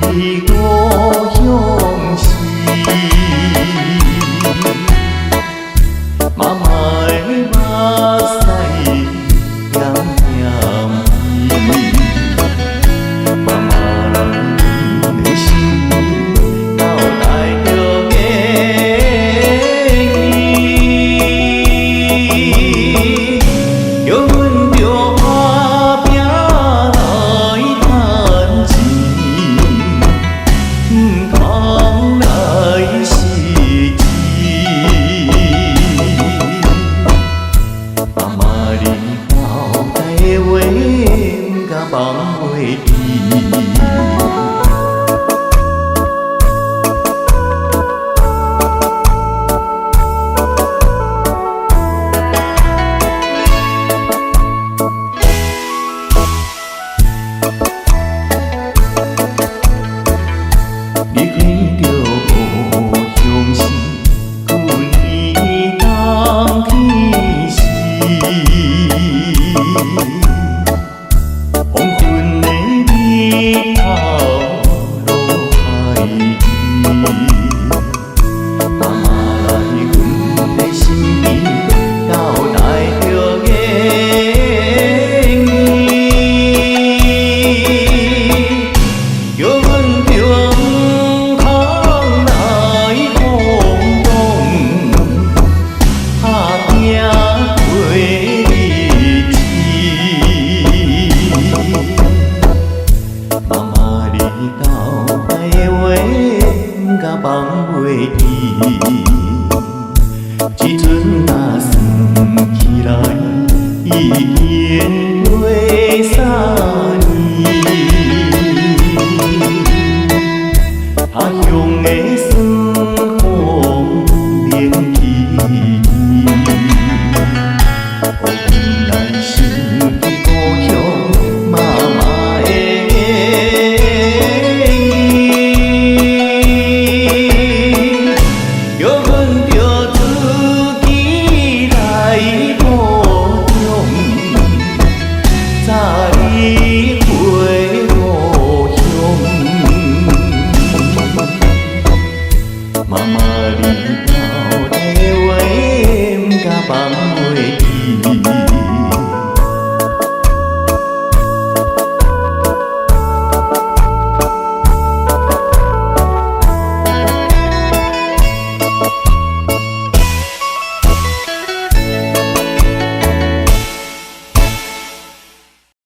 对我向时，妈妈的目屎咸咸味，妈妈人的心到来着愿意，叫阮着打拼来赚钱。通来是钱，妈妈你交代的话，甲放袂记。黄昏的日头落海去，妈妈来阮的身边，交代着愿意，叫阮着空来轰动，打拼过。妈妈你交代的话，甲放袂记。这阵若算起来，已经过3年。他乡的酸风连起，互阮来想起故乡妈妈的。妈妈你交代的话，甲放袂记。